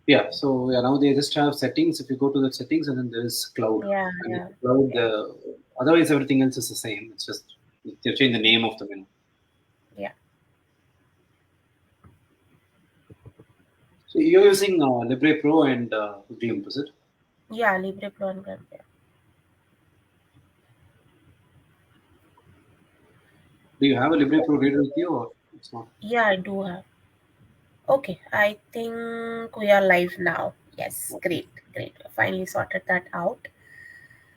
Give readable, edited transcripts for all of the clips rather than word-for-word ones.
Yeah, so now they just have settings. If you go to the settings, and then there is cloud. Yeah, And yeah, cloud, yeah, otherwise everything else is the same. It's just they change the name of the menu. yeah. So you're using Libre Pro and Glimp, is it? Yeah, Libre Pro and Gram, yeah. Do you have a Libre Pro reader with you, or it's not? Yeah, I do have. Okay, I think we are live now. Yes, great, great. Finally sorted that out.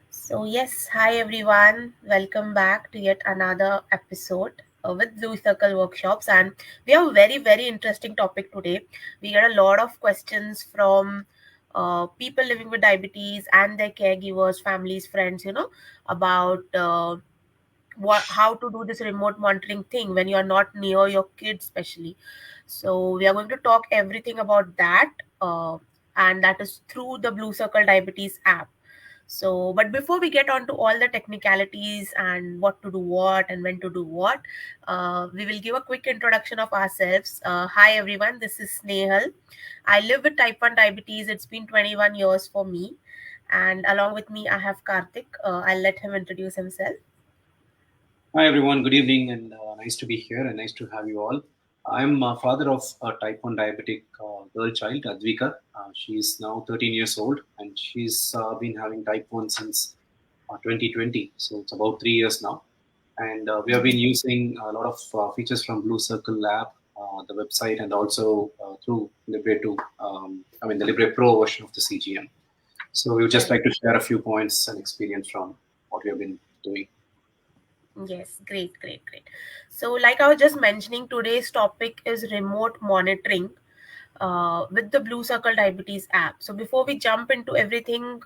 So, yes, hi everyone. Welcome back to yet another episode with Blue Circle Workshops. And we have a very, very interesting topic today. We get a lot of questions from people living with diabetes and their caregivers, families, friends, about how to do this remote monitoring thing when you are not near your kids, especially. So, we are going to talk everything about that. And that is through the Blue Circle Diabetes app. So, but before we get on to all the technicalities and what to do what and when to do what, we will give a quick introduction of ourselves. Hi everyone, this is Snehal. I live with type 1 diabetes. It's been 21 years for me. And along with me, I have Karthik. I'll let him introduce himself. Hi everyone, good evening, and nice to be here, and nice to have you all. I'm a father of a type 1 diabetic girl child, Advika. She is now 13 years old, and she's been having type 1 since 2020, so it's about 3 years now. And we have been using a lot of features from Blue Circle Lab, the website, and also through Libre 2, the Libre Pro version of the CGM. So we would just Right. like to share a few points and experience from what we have been doing. Yes, great, great, great. So, like I was just mentioning, today's topic is remote monitoring with the Blue Circle Diabetes app. So before we jump into everything,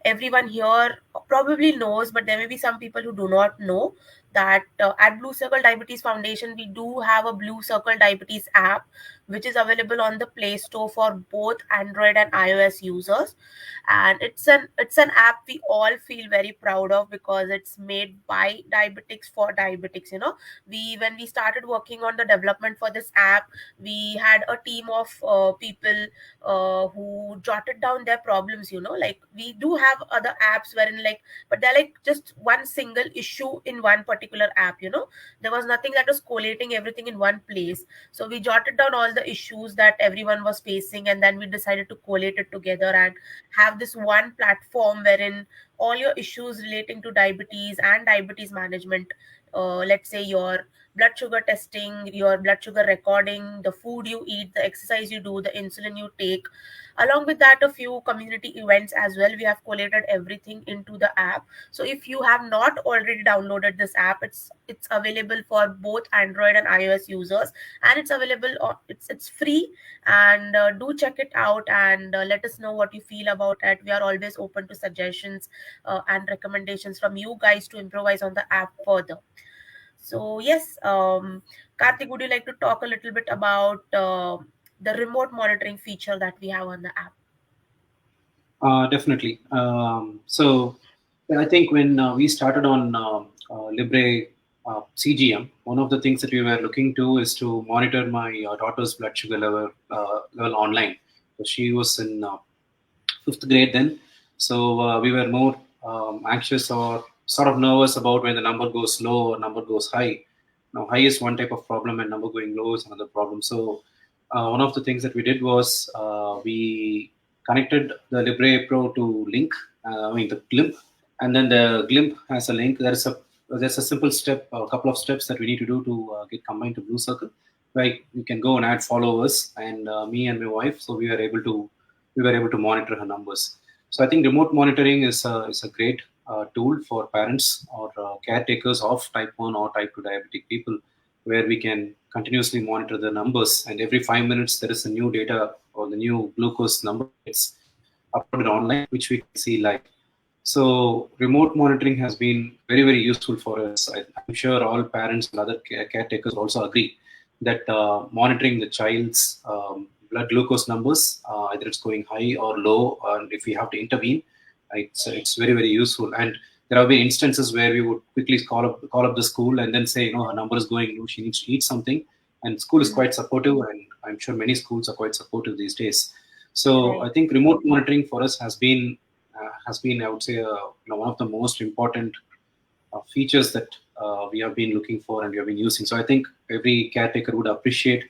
everyone here probably knows, but there may be some people who do not know that at Blue Circle Diabetes Foundation, we do have a Blue Circle Diabetes app, which is available on the Play Store for both Android and iOS users. And it's an app we all feel very proud of because it's made by diabetics for diabetics. We when we started working on the development for this app, we had a team of people who jotted down their problems. Like we do have other apps wherein, like, but they're like just one single issue in one particular app. There was nothing that was collating everything in one place. So we jotted down all the issues that everyone was facing, and then we decided to collate it together and have this one platform wherein all your issues relating to diabetes and diabetes management, let's say your blood sugar testing, your blood sugar recording, the food you eat, the exercise you do, the insulin you take, along with that a few community events as well. We have collated everything into the app. So if you have not already downloaded this app, it's available for both Android and iOS users, and it's available it's free. And do check it out and let us know what you feel about it. We are always open to suggestions and recommendations from you guys to improvise on the app further. So yes, Karthik, would you like to talk a little bit about the remote monitoring feature that we have on the app? Definitely. So yeah, I think when we started on Libre CGM, one of the things that we were looking to is to monitor my daughter's blood sugar level online. So she was in fifth grade then, so we were more anxious or sort of nervous about when the number goes low or number goes high. Now, high is one type of problem, and number going low is another problem. So, one of the things that we did was we connected the Libre Pro to Link, the Glimp, and then the Glimp has a link. There's a simple step, a couple of steps that we need to do to get combined to Blue Circle. Like we can go and add followers, and me and my wife, so we were able to monitor her numbers. So I think remote monitoring is a great tool for parents or caretakers of type 1 or type 2 diabetic people, where we can continuously monitor the numbers, and every 5 minutes there is a new data or the new glucose number gets uploaded online, which we can see live. So remote monitoring has been very, very useful for us. I'm sure all parents and other caretakers also agree that monitoring the child's blood glucose numbers, either it's going high or low, and if we have to intervene, it's very, very useful. And there have been instances where we would quickly call up the school and then say, her number is going low, she needs to eat something, and school is quite supportive, and I'm sure many schools are quite supportive these days. So I Right. think remote monitoring for us has been, I would say, one of the most important features that we have been looking for and we have been using. So I think every caretaker would appreciate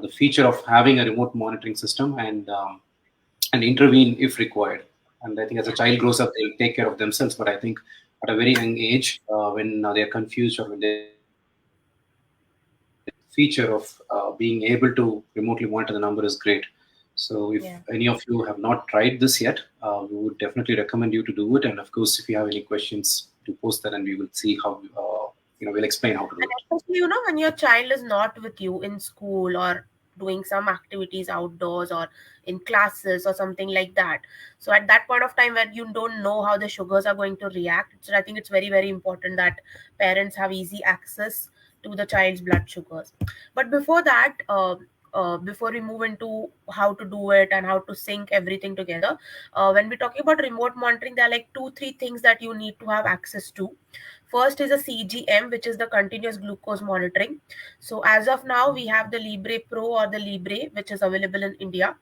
the feature of having a remote monitoring system and intervene if required. And I think as a Yeah. child grows up, they'll take care of themselves. But I think at a very young age, when they're confused or when they're lost, this feature of being able to remotely monitor the number is great. So if Yeah. any of you have not tried this yet, we would definitely recommend you to do it. And of course, if you have any questions, to post that, and we will see how we'll explain how to do And it. especially, when your child is not with you in school or doing some activities outdoors or in classes or something like that. So at that point of time where you don't know how the sugars are going to react, so I think it's very, very important that parents have easy access to the child's blood sugars. But before that, before we move into how to do it and how to sync everything together, when we're talking about remote monitoring, there are like two, three things that you need to have access to. First is a CGM, which is the continuous glucose monitoring. So as of now, we have the Libre Pro or the Libre, which is available in India.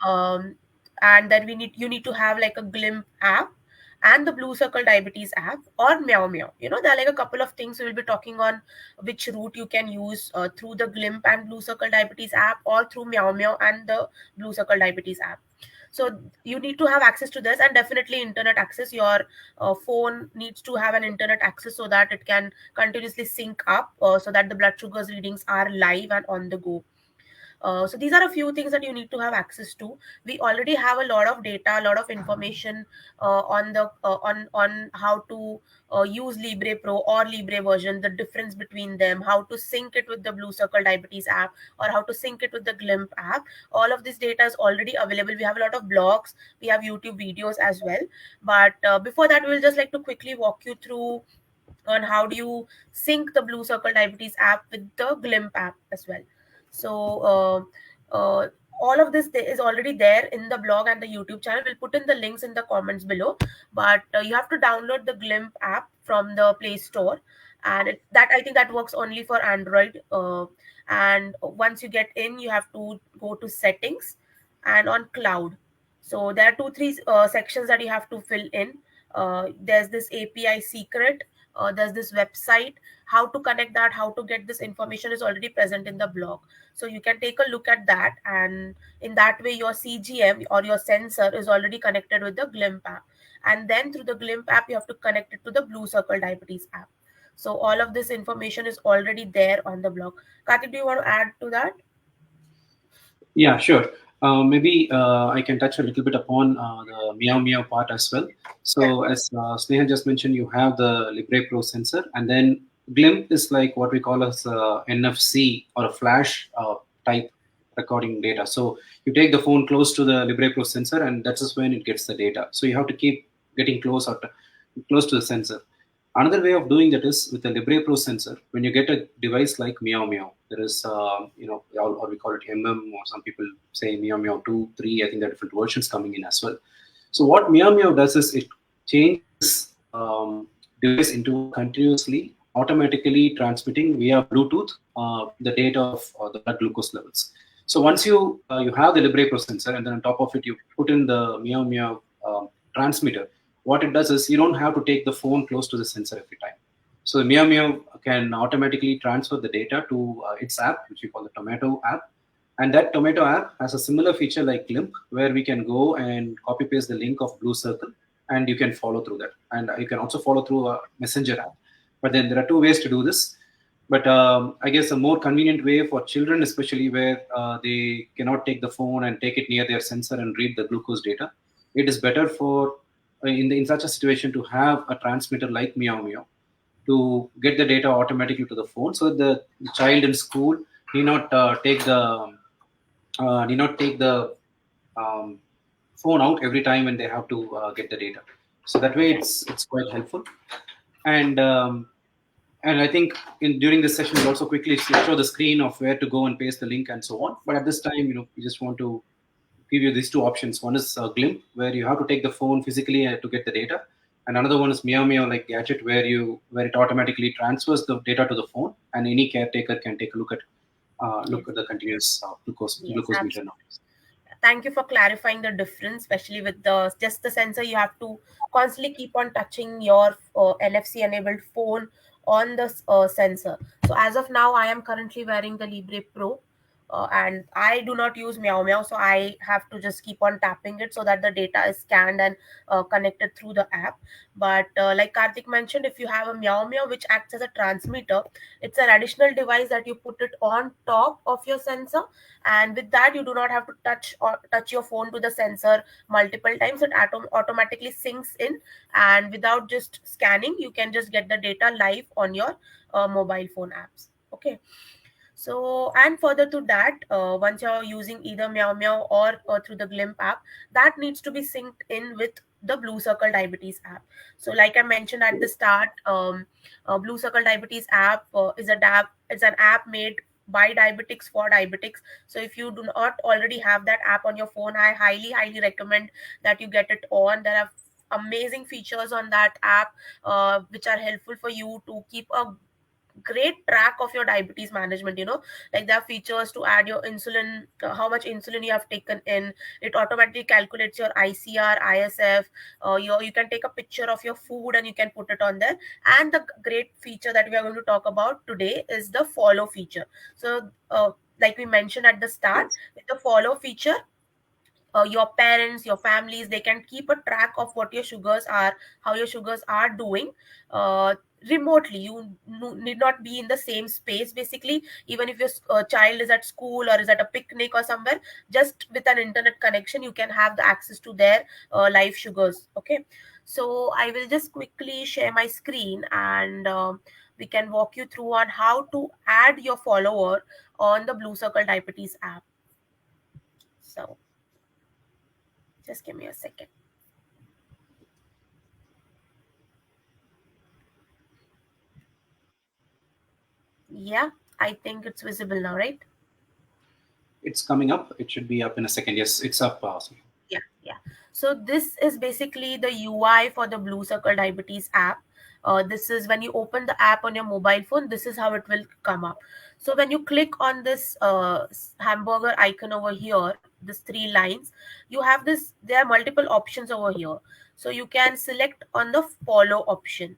Um, and then you need to have like a Glimp app and the Blue Circle Diabetes app or Meow Meow. There are like a couple of things we will be talking on which route you can use through the Glimp and Blue Circle Diabetes app or through Meow Meow and the Blue Circle Diabetes app. So you need to have access to this, and definitely internet access. Your phone needs to have an internet access so that it can continuously sync up, so that the blood sugars readings are live and on the go. So these are a few things that you need to have access to. We already have a lot of data, a lot of information on how to use Libre Pro or Libre version, the difference between them, how to sync it with the Blue Circle Diabetes app, or how to sync it with the Glimp app. All of this data is already available. We have a lot of blogs, we have YouTube videos as well. But before that, we will just like to quickly walk you through on how do you sync the Blue Circle Diabetes app with the Glimp app as well. So all of this is already there in the blog and the YouTube channel. We'll put in the links in the comments below. But you have to download the Glimp app from the Play Store, and that I think that works only for Android. And once you get in, you have to go to settings and on cloud. So there are two, three sections that you have to fill in. There's this API secret, there's this website. How to connect that, how to get this information is already present in the blog. So you can take a look at that, and in that way your CGM or your sensor is already connected with the Glimp app. And then through the Glimp app, you have to connect it to the Blue Circle Diabetes app. So all of this information is already there on the blog. Karthik, do you want to add to that? Yeah, sure. Maybe I can touch a little bit upon the Meow Meow part as well. Yeah. So, as Sneha just mentioned, you have the Libre Pro sensor, and then Glimp is like what we call as NFC or a flash type recording data. So, you take the phone close to the Libre Pro sensor, and that's just when it gets the data. So, you have to keep getting close to the sensor. Another way of doing that is with the Libre Pro sensor. When you get a device like Meow Meow, there is, or we call it or some people say Meow Meow 2, 3. I think there are different versions coming in as well. So what Meow Meow does is it changes device into continuously, automatically transmitting via Bluetooth the data of the blood glucose levels. So once you have the Libre Pro sensor, and then on top of it you put in the Meow Meow transmitter, what it does is you don't have to take the phone close to the sensor every time. So Meow Meow can automatically transfer the data to its app, which we call the Tomato app. And that Tomato app has a similar feature like Glimp, where we can go and copy paste the link of Blue Circle, and you can follow through that. And you can also follow through a Messenger app. But then there are two ways to do this. But I guess a more convenient way for children, especially where they cannot take the phone and take it near their sensor and read the glucose data, it is better for in such a situation to have a transmitter like Meow Meow to get the data automatically to the phone, so that the child in school need not take the um, phone out every time when they have to get the data. So that way, it's quite helpful. And I think during this session, we'll also quickly show the screen of where to go and paste the link and so on. But at this time, we just want to give you these two options. One is Glimp, where you have to take the phone physically to get the data, and another one is Meow Meow like gadget, where it automatically transfers the data to the phone, and any caretaker can take a look at Yes. the continuous Yes, glucose meter now. Thank you for clarifying the difference, especially with the just the sensor. You have to constantly keep on touching your NFC enabled phone on the sensor. So as of now, I am currently wearing the Libre Pro. And I do not use Meow Meow, so I have to just keep on tapping it so that the data is scanned and connected through the app. But like Karthik mentioned, if you have a Meow Meow which acts as a transmitter, it's an additional device that you put it on top of your sensor, and with that you do not have to touch your phone to the sensor multiple times. It automatically syncs in, and without just scanning you can just get the data live on your mobile phone apps. Okay. So, and further to that, once you're using either Meow Meow or through the Glimp app, that needs to be synced in with the Blue Circle Diabetes app. So, like I mentioned at the start, Blue Circle Diabetes app is an app made by diabetics for diabetics. So, if you do not already have that app on your phone, I highly recommend that you get it on. There are amazing features on that app which are helpful for you to keep a great track of your diabetes management. Like there are features to add your insulin, how much insulin you have taken in. It automatically calculates your ICR, ISF. You can take a picture of your food and you can put it on there. And the great feature that we are going to talk about today is the follow feature. So like we mentioned at the start, with the follow feature, your parents, your families, they can keep a track of what your sugars are, how your sugars are doing, uh, remotely. You need not be in the same space. Basically, even if your child is at school or is at a picnic or somewhere, just with an internet connection you can have the access to their live sugars. Okay. So I will just quickly share my screen, and we can walk you through on how to add your follower on the Blue Circle Diabetes app. So just give me a second. Yeah, I think it's visible now, right? It's coming up. It should be up in a second. Yes, it's up. Yeah, yeah. So this is basically the UI for the Blue Circle Diabetes app. This is when you open the app on your mobile phone, this is how it will come up. So when you click on this hamburger icon over here, this three lines, you have this, there are multiple options over here. So you can select on the follow option.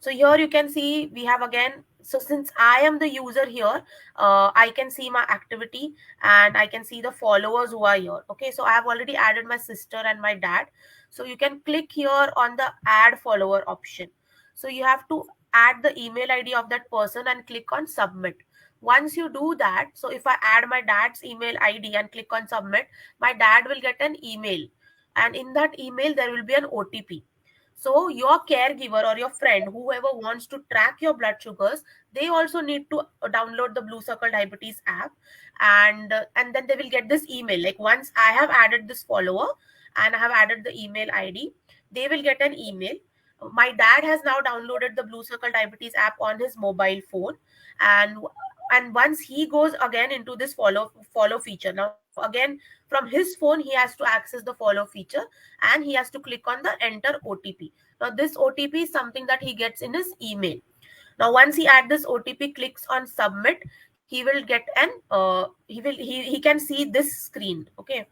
So here you can see we have again, so since I am the user here, I can see my activity and I can see the followers who are here. Okay, so I have already added my sister and my dad. So you can click here on the add follower option. So you have to add the email ID of that person and click on submit. Once you do that, so if I add my dad's email ID and click on submit, my dad will get an email. And in that email, there will be an OTP. So your caregiver or your friend, whoever wants to track your blood sugars, they also need to download the Blue Circle Diabetes app, and then they will get this email. Like once I have added this follower and I have added the email ID, they will get an email. My dad has now downloaded the Blue Circle Diabetes app on his mobile phone, and and once he goes again into this follow feature, now again from his phone he has to access the follow feature, and he has to click on the enter OTP. Now this OTP is something that he gets in his email. Now once he add this OTP, clicks on submit, he will get an he can see this screen. Okay.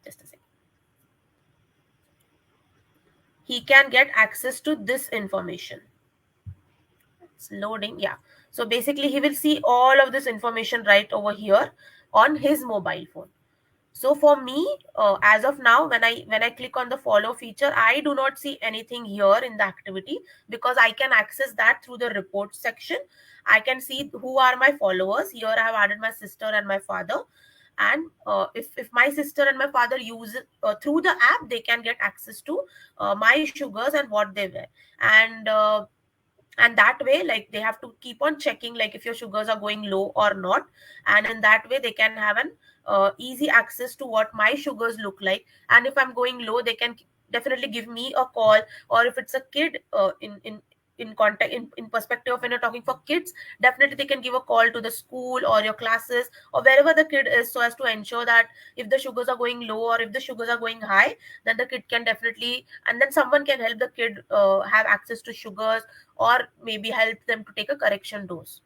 Just a second. He can get access to this information. It's loading. Yeah. So basically he will see all of this information right over here on his mobile phone. So for me, as of now, when I click on the follow feature, I do not see anything here in the activity, because I can access that through the report section. I can see who are my followers. Here I have added my sister and my father. And if my sister and my father use it through the app, they can get access to my sugars and what they wear. And that way, like, they have to keep on checking like if your sugars are going low or not. And in that way they can have an easy access to what my sugars look like. And if I'm going low, they can definitely give me a call. Or if it's a kid, in contact, in perspective of when you're talking for kids, definitely they can give a call to the school or your classes or wherever the kid is, so as to ensure that if the sugars are going low or if the sugars are going high, then the kid can definitely, and then someone can help the kid have access to sugars, or maybe help them to take a correction dose.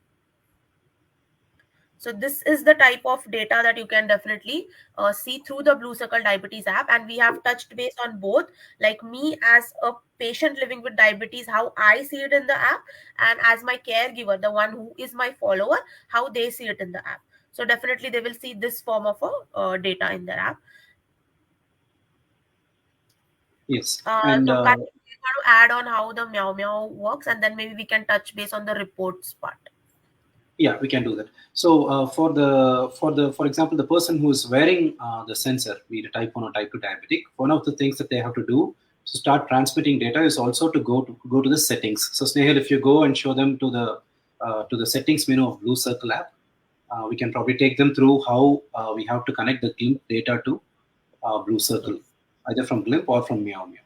So this is the type of data that you can definitely see through the Blue Circle Diabetes app. And we have touched base on both, like me as a patient living with diabetes, how I see it in the app, and as my caregiver, the one who is my follower, how they see it in the app. So definitely they will see this form of a data in their app. Yes, and So Karthik, you want to add on how the Meow Meow works, and then maybe we can touch base on the reports part. yeah, we can do that. So for example, the person who is wearing the sensor, be it type 1 or type 2 diabetic, one of the things that they have to do to start transmitting data is also to go to the settings. So Snehal, if you go and show them to the settings menu of Blue Circle app, we can probably take them through how we have to connect the GLIMP data to Blue Circle, Yes. either from GLIMP or from Meow Meow.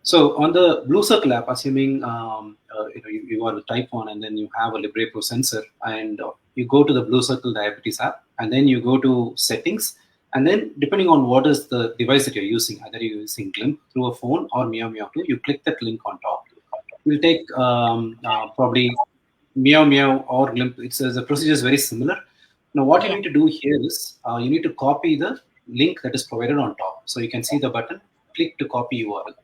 So on the Blue Circle app, assuming you are the type 1 and then you have a Libre Pro sensor, and you go to the Blue Circle Diabetes app, and then you go to settings, and then depending on what is the device that you're using, either you're using GLIMP through a phone or Meow Meow 2, you click that link on top. We'll take probably Meow Meow or GLIMP. The procedure is very similar. Now what you Yeah. need to do here is you need to copy the link that is provided on top. So you can see the button, click to copy URL.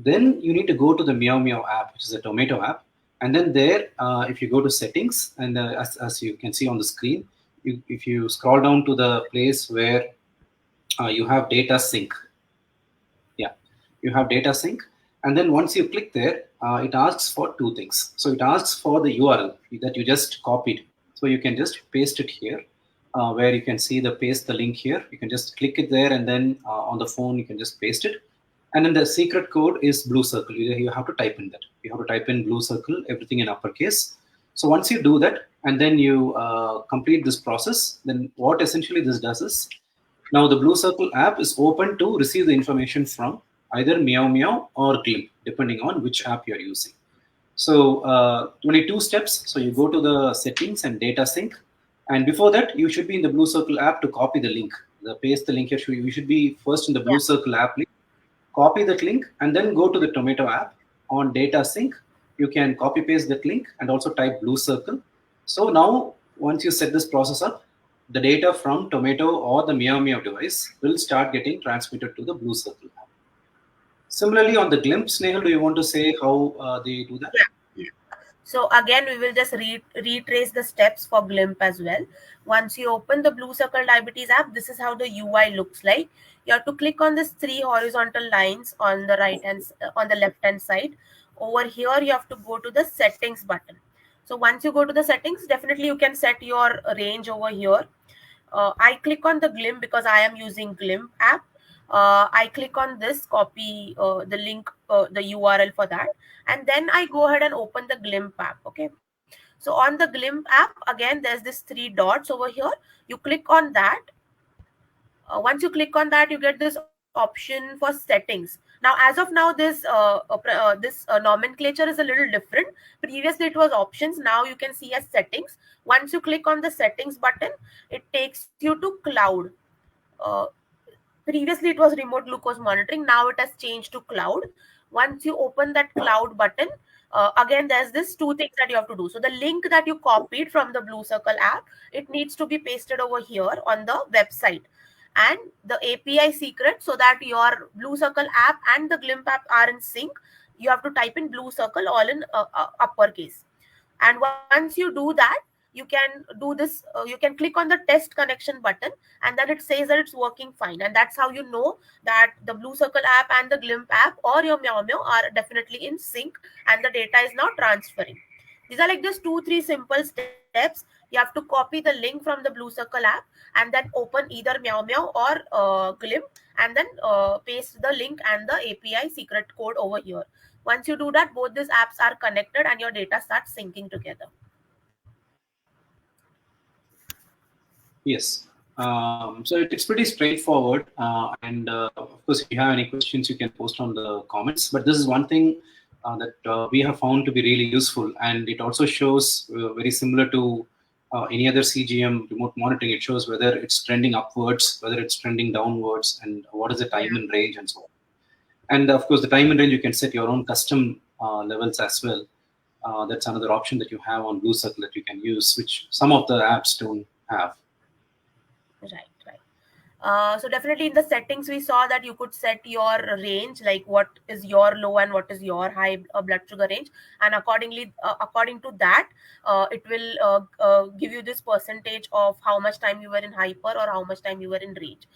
Then you need to go to the Meow Meow app, which is a tomato app. And then there, if you go to settings, and as you can see on the screen, if you scroll down to the place where you have data sync, yeah, you have data sync. And then once you click there, it asks for two things. So it asks for the URL that you just copied. So you can just paste it here, where you can see the paste the link here. You can just click it there, and then on the phone you can just paste it. And then the secret code is Blue Circle. You have to type in that. You have to type in Blue Circle, everything in uppercase. So once you do that, and then you complete this process, then what essentially this does is, now the Blue Circle app is open to receive the information from either Meow Meow or GLIMP, depending on which app you're using. So only two steps. So you go to the settings and data sync. And before that, you should be in the Blue Circle app to copy the link. The paste the link here. You should be first in the Blue Yeah. Circle app link, copy that link, and then go to the Tomato app. On data sync, you can copy paste that link and also type Blue Circle. So now once you set this process up, the data from Tomato or the Meow Meow device will start getting transmitted to the Blue Circle app. Similarly, on the GLIMP, Snehal, do you want to say how they do that? Yeah. So again, we will just retrace the steps for GLIMP as well. Once you open the Blue Circle Diabetes app, this is how the UI looks like. You have to click on these three horizontal lines on the on the left hand side. Over here, you have to go to the settings button. So once you go to the settings, definitely you can set your range over here. I click on the GLIMP because I am using GLIMP app. I click on this, copy the link, the URL for that, and then I go ahead and open the GLIMP app. Okay. So on the GLIMP app, again, there's this three dots over here. You click on that. Once you click on that, you get this option for settings. Now, as of now, this nomenclature is a little different. Previously, it was options. Now you can see as settings. Once you click on the settings button, it takes you to cloud. Uh, Previously it was remote glucose monitoring, now it has changed to cloud. Once you open that cloud button, again there's this two things that you have to do. So the link that you copied from the Blue Circle app, it needs to be pasted over here on the website, and the API secret, so that your Blue Circle app and the GLIMP app are in sync, you have to type in Blue Circle all in uppercase. And once you do that, you can do this, you can click on the test connection button, and then it says that it's working fine, and that's how you know that the Blue Circle app and the GLIMP app or your Meow Meow are definitely in sync and the data is now transferring. These are like just 2-3 simple steps. You have to copy the link from the Blue Circle app and then open either Meow Meow or GLIMP, and then paste the link and the API secret code over here. Once you do that, both these apps are connected and your data starts syncing together. Yes. So it's pretty straightforward. And of course, if you have any questions, you can post on the comments. But this is one thing that we have found to be really useful. And it also shows very similar to any other CGM remote monitoring. It shows whether it's trending upwards, whether it's trending downwards, and what is the time and range and so on. And of course, the time and range, you can set your own custom levels as well. That's another option that you have on Blue Circle that you can use, which some of the apps don't have. Right, right. So definitely in the settings we saw that you could set your range, like what is your low and what is your high blood sugar range, and according to that, it will give you this percentage of how much time you were in hyper or how much time you were in range.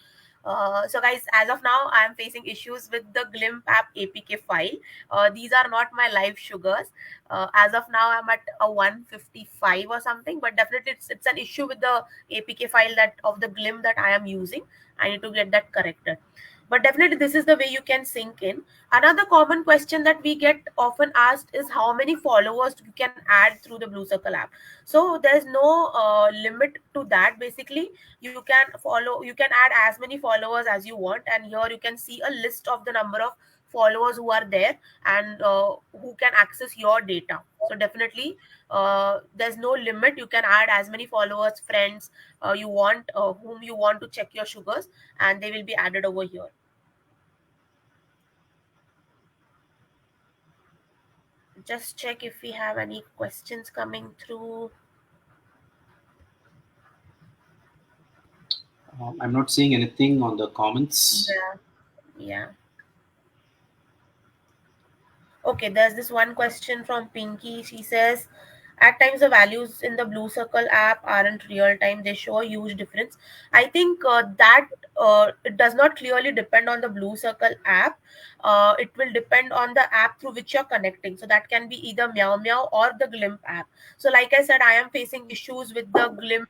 So guys, as of now, I am facing issues with the Glimp app APK file. These are not my live sugars. As of now, I'm at a 155 or something, but definitely it's an issue with the APK file that of the Glimp that I am using. I need to get that corrected. But definitely, this is the way you can sync in. Another common question that we get often asked is how many followers you can add through the Blue Circle app. So there's no limit to that. Basically, you can add as many followers as you want, and here you can see a list of the number of followers who are there and who can access your data. So definitely, there's no limit. You can add as many followers, friends you want, whom you want to check your sugars, and they will be added over here. Just check if we have any questions coming through. I'm not seeing anything on the comments. Yeah, yeah. Okay, there's this one question from Pinky. She says, at times the values in the Blue Circle app aren't real time. They show a huge difference. I think that it does not clearly depend on the Blue Circle app. It will depend on the app through which you're connecting. So that can be either Meow Meow or the Glimp app. So like I said, I am facing issues with the Glimp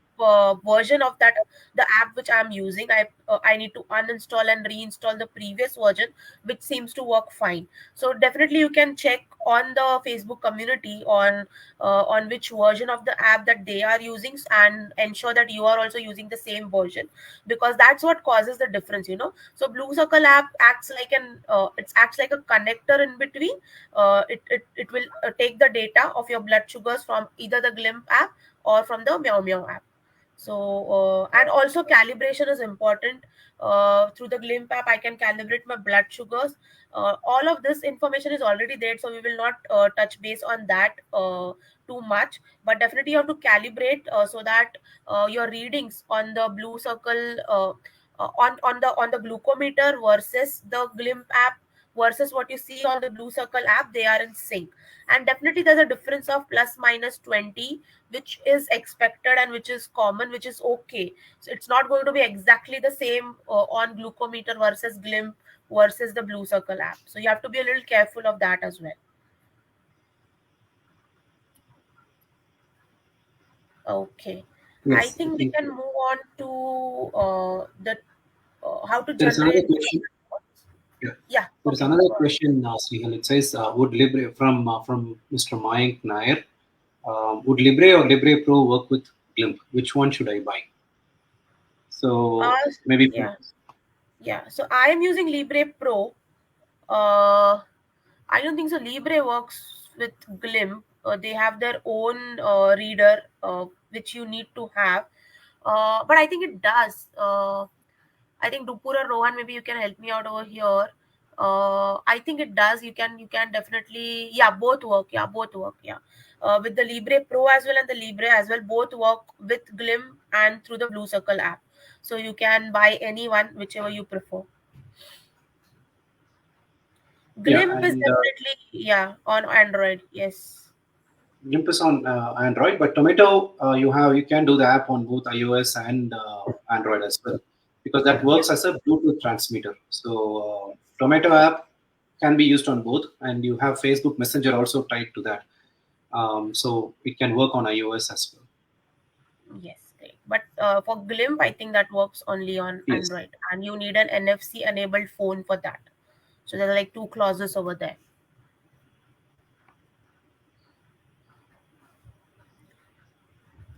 version of that, the app which I'm using. I need to uninstall and reinstall the previous version, which seems to work fine. So definitely you can check on the Facebook community on which version of the app that they are using, and ensure that you are also using the same version, because that's what causes the difference, you know. So Blue Circle app acts like an it acts like a connector in between. It will take the data of your blood sugars from either the Glimp app or from the Meow Meow app. So and also calibration is important. Through the Glimp app I can calibrate my blood sugars. All of this information is already there, so we will not touch base on that too much, but definitely you have to calibrate so that your readings on the Blue Circle on the glucometer versus the Glimp app versus what you see on the Blue Circle app, they are in sync. And definitely there's a difference of plus minus 20, which is expected and which is common, which is okay. So it's not going to be exactly the same on glucometer versus Glimp versus the Blue Circle app. So you have to be a little careful of that as well. Okay. I Yes, I think we think can move on to the how to there is another generate question. Yeah. yeah, There is okay, another go on. question, Snehal. It says, would Libre from Mr. Mayank Nair, would Libre or Libre Pro work with Glimp? Which one should I buy? So Uh, maybe yeah, yeah. So I am using Libre Pro. Uh, I don't think so. Libre works with Glimp. They have their own reader, which you need to have. But I think it does. I think Dupur or Rohan, maybe you can help me out over here. I think it does. You can definitely, yeah, both work. Yeah, both work. Yeah, with the Libre Pro as well and the Libre as well, both work with Glim and through the Blue Circle app. So you can buy any one, whichever you prefer. yeah, Glimp is and definitely, yeah, on Android. Yes. GIMP is on Android, but Tomato you can do the app on both iOS and Android as well, because that Yeah. works as a Bluetooth transmitter. So Tomato app can be used on both, and you have Facebook Messenger also tied to that, so it can work on iOS as well. Yes, great. But for Glimp, I think that works only on Yes. Android, and you need an NFC enabled phone for that. So there are like two clauses over there.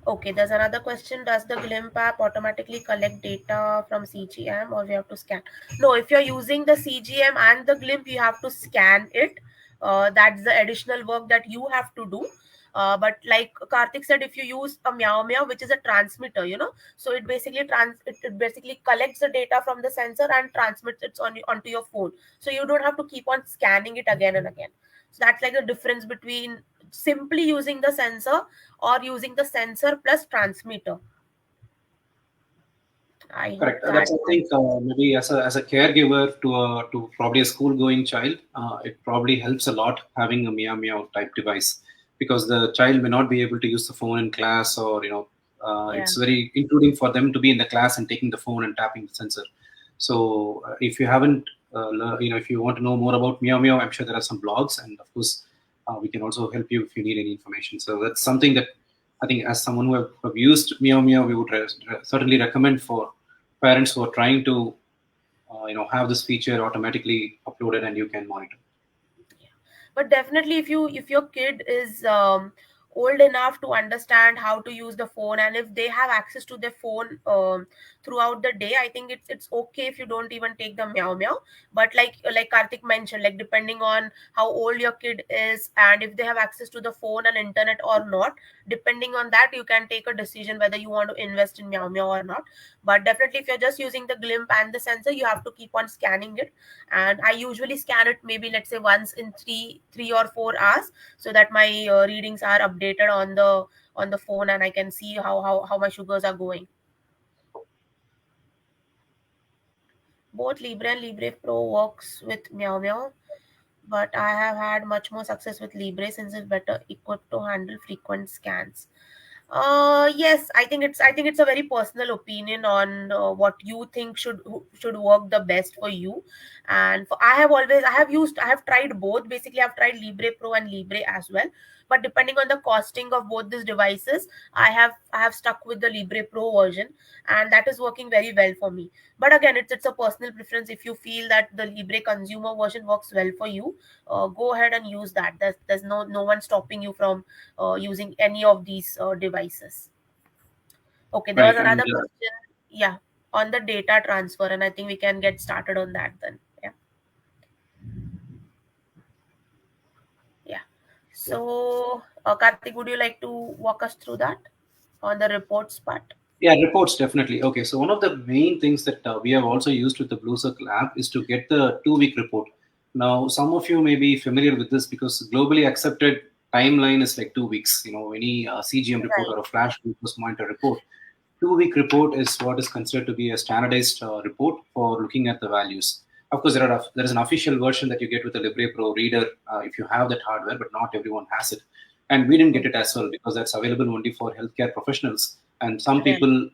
Okay, there's another question. Does the Glimp app automatically collect data from CGM, or we have to scan? No, if you're using the CGM and the Glimp, you have to scan it. That's the additional work that you have to do. But like Karthik said, if you use a Meow Meow, which is a transmitter, you know, so it basically collects the data from the sensor and transmits it onto your phone. So you don't have to keep on scanning it again and again. So that's like the difference between simply using the sensor or using the sensor plus transmitter? I Correct. hope that That's, I think, maybe as a caregiver to probably a school going child, it probably helps a lot having a meow meow type device, because the child may not be able to use the phone in class, or yeah. it's very intruding for them to be in the class and taking the phone and tapping the sensor. So if you haven't, if you want to know more about meow meow, I'm sure there are some blogs, and of course, we can also help you if you need any information. So that's something that I think, as someone who have used meow meow, we would certainly recommend for parents who are trying to have this feature automatically uploaded and you can monitor. But definitely, if your kid is old enough to understand how to use the phone, and if they have access to their phone throughout the day, I think it's okay if you don't even take the meow meow. But like Karthik mentioned, like depending on how old your kid is and if they have access to the phone and internet or not, depending on that, you can take a decision whether you want to invest in meow meow or not. But definitely, if you're just using the glimp and the sensor, you have to keep on scanning it. And I usually scan it, maybe let's say once in 3 or 4 hours, so that my readings are updated on the phone, and I can see how my sugars are going. Both Libre and Libre Pro works with Meow Meow, but I have had much more success with Libre since it's better equipped to handle frequent scans. Yes, I think it's a very personal opinion on what you think should work the best for you. And I have tried both. Basically, I've tried Libre Pro and Libre as well. But depending on the costing of both these devices, I have stuck with the Libre Pro version, and that is working very well for me. But again, it's a personal preference. If you feel that the Libre consumer version works well for you, go ahead and use that. There's no one stopping you from using any of these devices. Okay, there was Right. another And question. Yeah, on the data transfer, and I think we can get started on that then. Yeah, yeah. So, Karthik, would you like to walk us through that on the reports part? yeah, reports definitely. Okay, so one of the main things that we have also used with the Blue Circle app is to get the 2 week report. Now, some of you may be familiar with this because globally accepted timeline is like 2 weeks. Any CGM report Right. or a flash glucose monitor report, 2 week report is what is considered to be a standardized report for looking at the values. Of course, there is an official version that you get with the Libre Pro reader if you have that hardware, but not everyone has it. And we didn't get it as well because that's available only for healthcare professionals. And some Right. people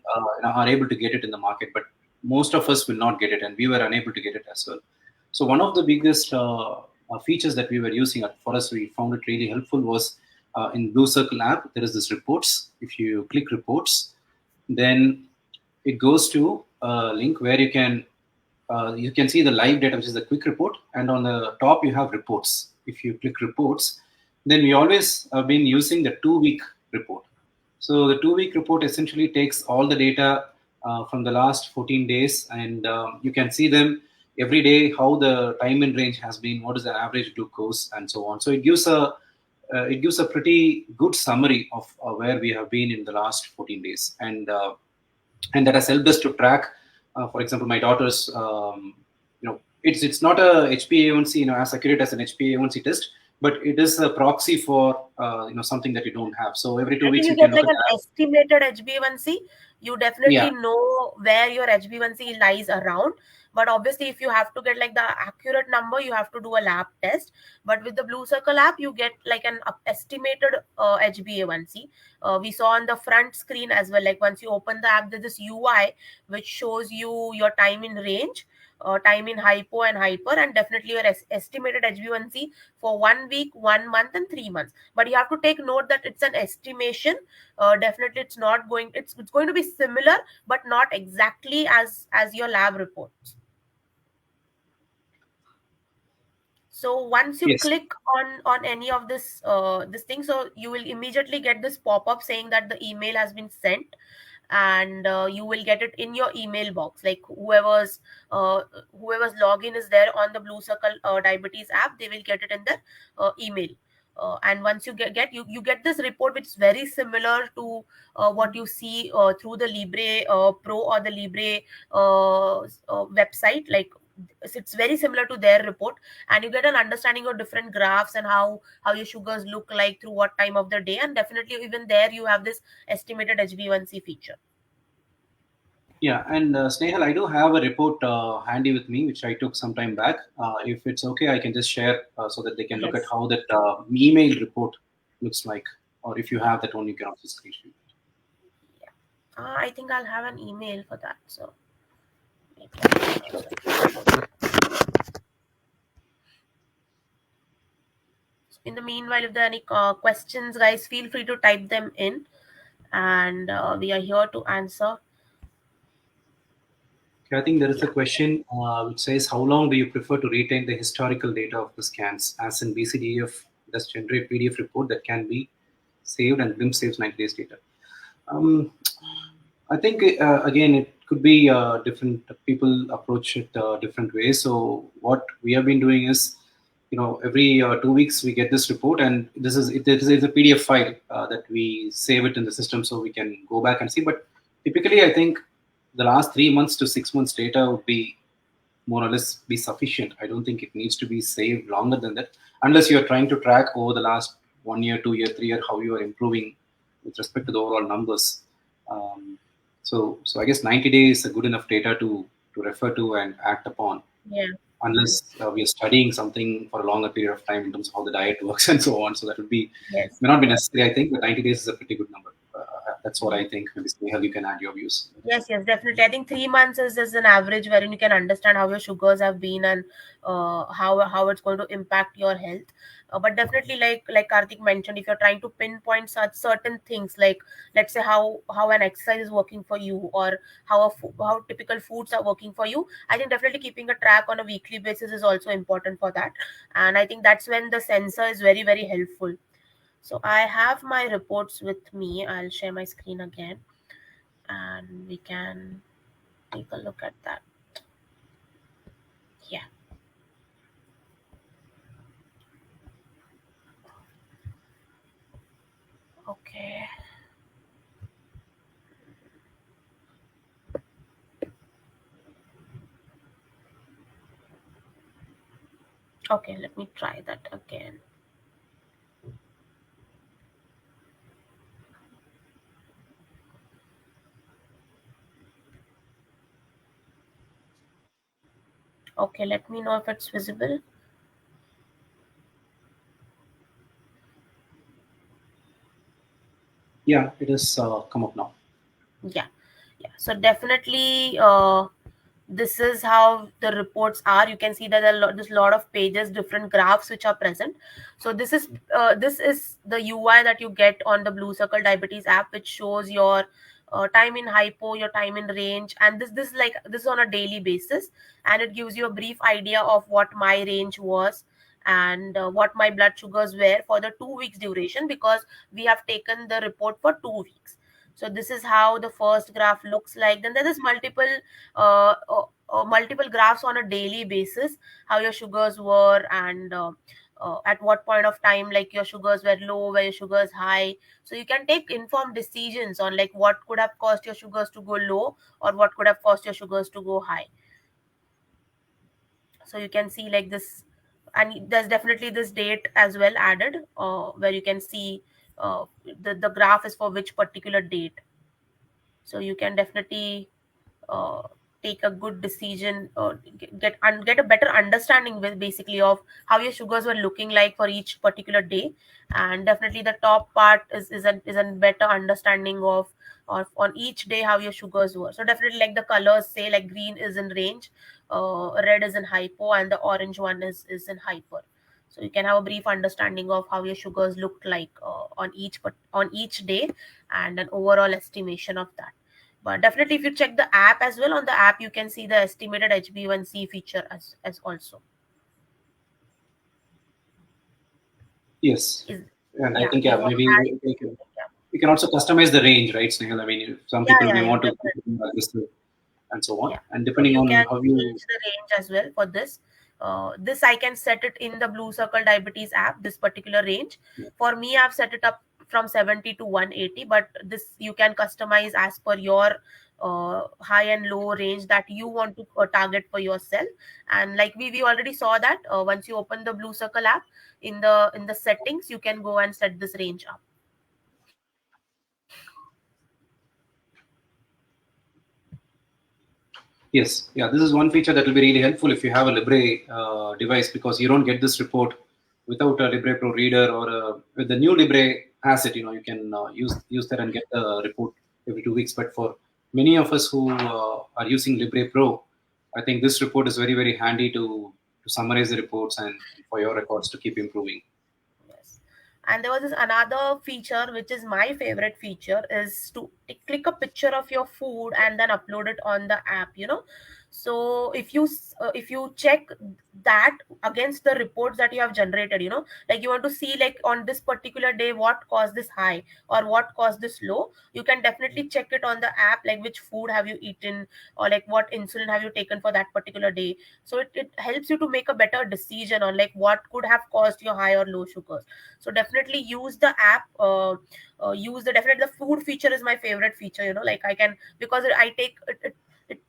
are able to get it in the market, but most of us will not get it, and we were unable to get it as well. So one of the biggest features that we were using for us, we found it really helpful, was in Blue Circle app. There is this reports. If you click reports, then it goes to a link where you can see the live data, which is the quick report, and on the top you have reports. If you click reports, then we always have been using the 2 week report. So the 2 week report essentially takes all the data from the last 14 days, and you can see them every day, how the time in range has been, what is the average glucose, and so on. So it gives a pretty good summary of where we have been in the last 14 days, and that has helped us to track. For example, my daughter's, it's not a HbA1c, as accurate as an HbA1c test, but it is a proxy for something that you don't have. So every two I think weeks you you get can look like at an that. estimated HbA1c. You definitely Yeah, know where your HbA1c lies around. But obviously, if you have to get like the accurate number, you have to do a lab test. But with the Blue Circle app, you get like an estimated HbA1c. We saw on the front screen as well. Like once you open the app, there's this UI which shows you your time in range, time in hypo and hyper, and definitely your estimated HbA1c for 1 week, 1 month, and 3 months. But you have to take note that it's an estimation. Definitely it's not going it's going to be similar, but not exactly as your lab reports. So once you yes, click on any of this thing, so you will immediately get this pop-up saying that the email has been sent, and you will get it in your email box. Like whoever's login is there on the Blue Circle diabetes app, they will get it in their email. And once you you get this report, which is very similar to what you see through the Libre Pro or the Libre website. Like it's very similar to their report, and you get an understanding of different graphs and how your sugars look like through what time of the day. And definitely even there you have this estimated HbA1c feature. Yeah, and Snehal, I do have a report handy with me, which I took some time back. If it's okay, I can just share so that they can look at Yes. how that email report looks like. Or if you have that one, you can also screen share. Yeah. I think I'll have an email for that, so maybe I'll share as well. So in the meanwhile, if there are any questions, guys, feel free to type them in, and we are here to answer. Okay, I think there is a Yeah. question which says, how long do you prefer to retain the historical data of the scans? As in BCDF does generate PDF report that can be saved, and BIM saves 90 days data. Um, I think again it could be different people approach it different ways. So what we have been doing is, every 2 weeks we get this report, and it's a PDF file that we save it in the system so we can go back and see. But typically, I think the last 3 months to 6 months data would be more or less be sufficient. I don't think it needs to be saved longer than that, unless you are trying to track over the last 1 year, 2 year, 3 year how you are improving with respect to the overall numbers. Um, so I guess 90 days is a good enough data to refer to and act upon, Yeah. unless we are studying something for a longer period of time in terms of how the diet works and so on. So that would be Yes. may not be necessary. I think, but 90 days is a pretty good number. That's what Yeah. I think. Maybe Snehal, you can add your views. Yes, yes, definitely. I think 3 months is an average wherein you can understand how your sugars have been, and how it's going to impact your health. But definitely, like Karthik mentioned, if you're trying to pinpoint such certain things, like let's say how an exercise is working for you, or how typical foods are working for you, I think definitely keeping a track on a weekly basis is also important for that. And I think that's when the sensor is very very helpful. So I have my reports with me. I'll share my screen again, and we can take a look at that. Yeah. Okay. Okay, let me try that again. Okay, let me know if it's visible. Yeah, it is come up now. Yeah. Yeah. So definitely this is how the reports are. You can see that there's a lot of pages, different graphs which are present. So this is the UI that you get on the Blue Circle Diabetes app, which shows your time in hypo, your time in range, and this is on a daily basis, and it gives you a brief idea of what my range was, and what my blood sugars were for the 2 weeks duration, because we have taken the report for 2 weeks. So this is how the first graph looks like. Then there is multiple graphs on a daily basis, how your sugars were, and at what point of time, like your sugars were low, where your sugars high. So you can take informed decisions on like what could have caused your sugars to go low, or what could have caused your sugars to go high. So you can see like this, and there's definitely this date as well added, where you can see the graph is for which particular date. So you can definitely uh, take a good decision, or get a better understanding with basically of how your sugars were looking like for each particular day. And definitely the top part is a better understanding of on each day how your sugars were. So definitely, like the colors say, like green is in range, red is in hypo, and the orange one is in hyper. So you can have a brief understanding of how your sugars looked like on each day, and an overall estimation of that. But definitely, if you check the app as well, on the app you can see the estimated HbA1c feature as also. Yes, Is and I Yeah, think, do you yeah, want to maybe add? we can also customize the range, right, Snehal? I mean, some Yeah, people yeah, may yeah, want to definitely. aggressive and so on, Yeah. and So depending you on can how you. change the range as well for this. This I can set it in the Blue Circle Diabetes app, this particular range. For me, I've set it up from 70 to 180, but this you can customize as per your high and low range that you want to target for yourself. And like we already saw that once you open the Blue Circle app, in the settings you can go and set this range up. Yes, yeah, this is one feature that will be really helpful if you have a Libre device, because you don't get this report without a Libre Pro reader, or with the new Libre asset. You can use that and get the report every 2 weeks. But for many of us who are using Libre Pro, I think this report is very very handy to summarize the reports and for your records to keep improving. Yes. And there was this another feature, which is my favorite feature, is to click a picture of your food and then upload it on the app. So if you check that against the reports that you have generated, like you want to see like on this particular day what caused this high or what caused this low, you can definitely check it on the app, like which food have you eaten, or like what insulin have you taken for that particular day. So it helps you to make a better decision on like what could have caused your high or low sugars. So definitely use the app. Use the definitely the food feature is my favorite feature. Like I can, because I take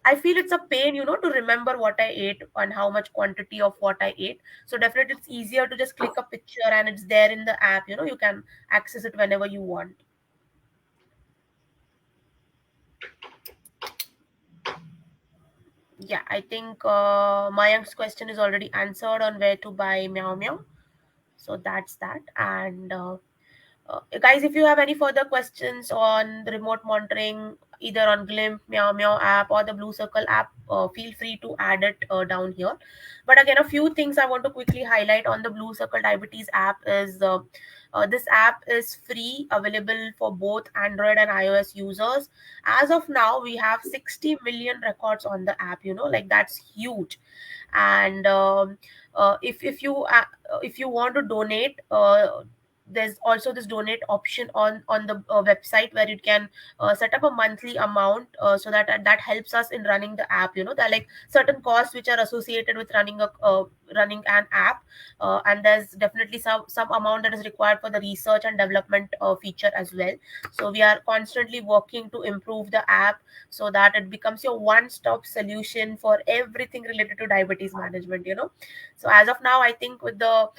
I feel it's a pain, to remember what I ate and how much quantity of what I ate. So definitely it's easier to just click a picture and it's there in the app. You can access it whenever you want. Yeah, I think Mayank's question is already answered on where to buy Meow Meow. So that's that. And guys, if you have any further questions on the remote monitoring, either on Glimp, Meow Meow app, or the Blue Circle app, feel free to add it down here. But again, a few things I want to quickly highlight on the Blue Circle Diabetes app is this app is free, available for both Android and iOS users. As of now, we have 60 million records on the app. Like that's huge. And if you want to donate, there's also this donate option on the website, where you can set up a monthly amount, so that helps us in running the app. There are like certain costs which are associated with running an app, and there's definitely some amount that is required for the research and development feature as well. So we are constantly working to improve the app so that it becomes your one stop solution for everything related to diabetes management. So as of now, I think with the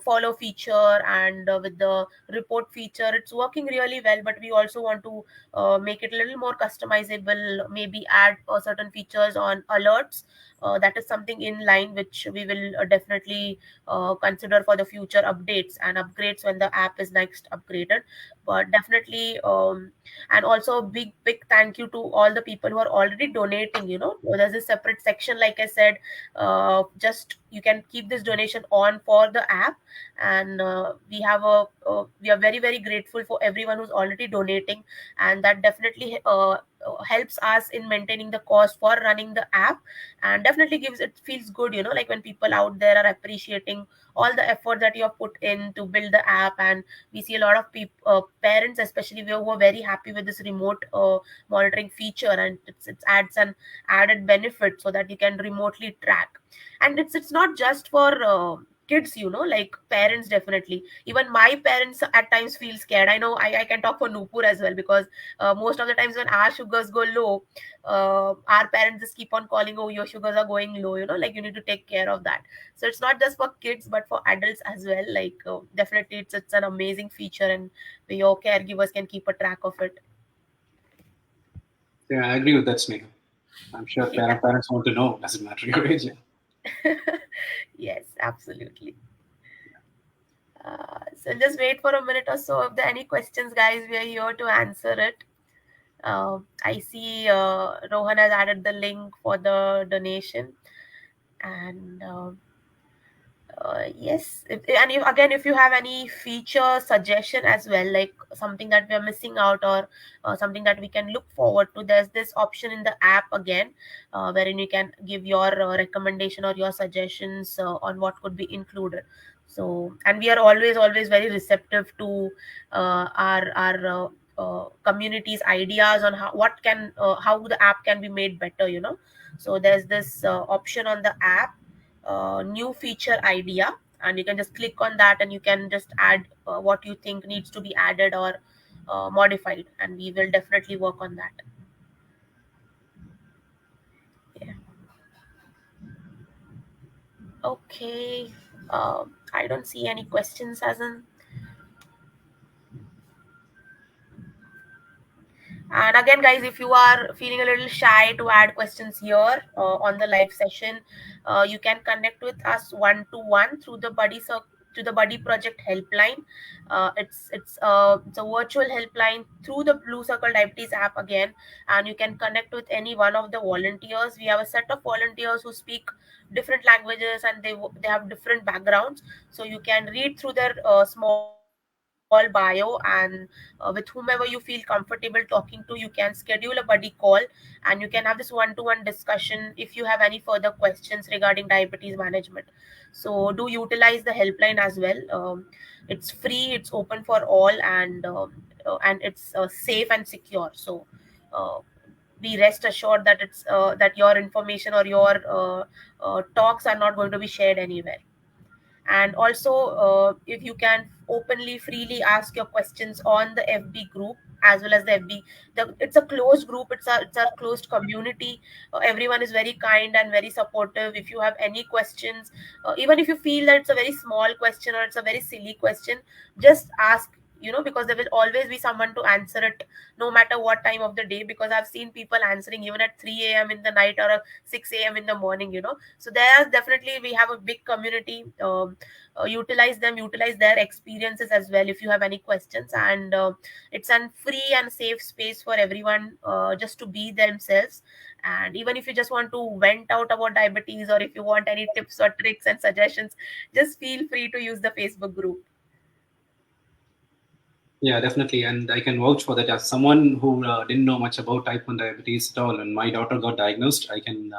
follow feature and with the report feature, it's working really well. But we also want to make it a little more customizable, maybe add certain features on alerts. That is something in line which we will definitely consider for the future updates and upgrades when the app is next upgraded. But definitely, and also a big thank you to all the people who are already donating. So there's a separate section, like I said, just you can keep this donation on for the app. And we are very very grateful for everyone who's already donating, and that definitely helps us in maintaining the cost for running the app. And definitely gives, it feels good, like when people out there are appreciating all the effort that you have put in to build the app. And we see a lot of people, parents especially, who are very happy with this remote monitoring feature, and it adds an added benefit so that you can remotely track. And it's not just for kids, like parents. Definitely, even my parents at times feel scared. I know I can talk for Nupur as well, because most of the times when our sugars go low, our parents just keep on calling, oh, your sugars are going low, like you need to take care of that. So it's not just for kids but for adults as well. Like definitely it's an amazing feature, and your caregivers can keep a track of it. Yeah, I agree with that, Sneha. I'm sure Yeah. parents want to know. Doesn't matter your age. Yeah. Yes, absolutely. So just wait for a minute or so. If there are any questions, guys, we are here to answer it. I see Rohan has added the link for the donation. And yes, again, if you have any feature suggestion as well, like something that we are missing out, or something that we can look forward to, there's this option in the app again, wherein you can give your recommendation or your suggestions on what could be included. So, and we are always very receptive to our community's ideas on how the app can be made better. So there's this option on the app, new feature idea, and you can just click on that and you can just add what you think needs to be added or modified, and we will definitely work on that. Yeah. Okay. I don't see any questions as in. And again, guys, if you are feeling a little shy to add questions here on the live session, you can connect with us one to one through the to the Buddy Project helpline. It's a virtual helpline through the Blue Circle Diabetes app again, and you can connect with any one of the volunteers. We have a set of volunteers who speak different languages, and they have different backgrounds. So you can read through their small bio, and with whomever you feel comfortable talking to, you can schedule a buddy call, and you can have this one-to-one discussion if you have any further questions regarding diabetes management. So do utilize the helpline as well. It's free, it's open for all, and it's safe and secure. So uh, be rest assured that it's that your information or your talks are not going to be shared anywhere. And also, if you can openly freely ask your questions on the FB group as well as the FB, it's a closed group, it's a closed community. Everyone is very kind and very supportive. If you have any questions, even if you feel that it's a very small question or it's a very silly question, just ask, because there will always be someone to answer it, no matter what time of the day, because I've seen people answering even at 3 a.m. in the night or 6 a.m. in the morning. So there, definitely we have a big community. Utilize them, utilize their experiences as well if you have any questions. And it's a free and safe space for everyone, just to be themselves. And even if you just want to vent out about diabetes, or if you want any tips or tricks and suggestions, just feel free to use the Facebook group. Yeah, definitely. And I can vouch for that. As someone who didn't know much about type 1 diabetes at all, and my daughter got diagnosed, I can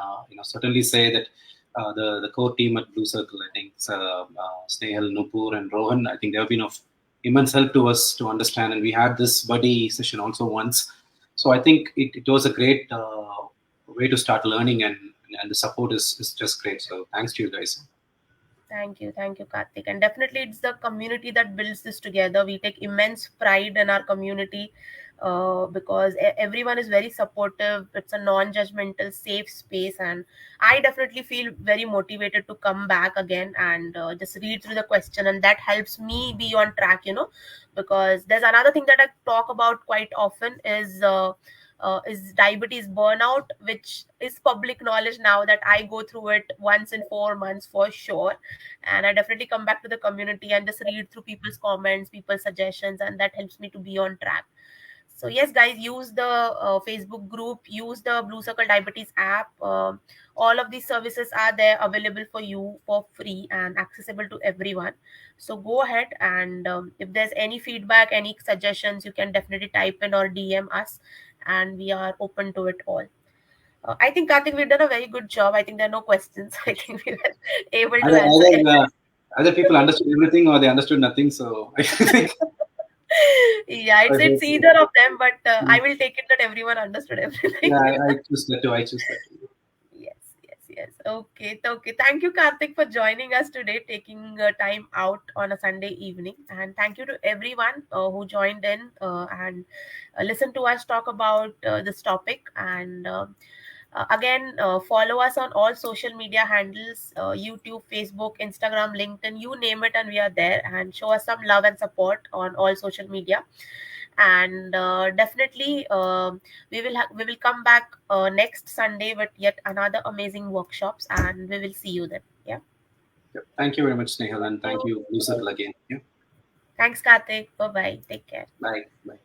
certainly say that the core team at Blue Circle, I think Snehal, Nupur, and Rohan, I think they have been of immense help to us to understand. And we had this buddy session also once. So I think it was a great way to start learning, and the support is just great. So thanks to you guys. Thank you, Karthik. And definitely, it's the community that builds this together. We take immense pride in our community, because everyone is very supportive. It's a non-judgmental, safe space, and I definitely feel very motivated to come back again and just read through the question, and that helps me be on track. Because there's another thing that I talk about quite often is diabetes burnout, which is public knowledge now that I go through it once in 4 months for sure. And I definitely come back to the community and just read through people's comments, people's suggestions, and that helps me to be on track. So yes, guys, use the Facebook group, use the Blue Circle Diabetes app. All of these services are there available for you for free and accessible to everyone. So go ahead, and if there's any feedback, any suggestions, you can definitely type in or DM us, and we are open to it all. I think, Karthik, we've done a very good job. I think there are no questions. I think we were able to answer Either, everything. either people understood everything or they understood nothing. So I think Yeah, I it's hope. either of them, but I will take it that everyone understood everything. Yeah, I choose that too. I choose that too. Yes, yes, yes. Okay, okay. Thank you, Karthik, for joining us today, taking time out on a Sunday evening. And thank you to everyone who joined in and listened to us talk about this topic. And again, follow us on all social media handles, YouTube, Facebook, Instagram, LinkedIn, you name it, and we are there. And show us some love and support on all social media. And definitely, we will come back next Sunday with yet another amazing workshops, and we will see you then. Yeah. Yep. Thank you very much, Snehal, and thank So, you, Blue Circle again. Yeah. thanks, Karthik. Bye bye. Take care. Bye. Bye.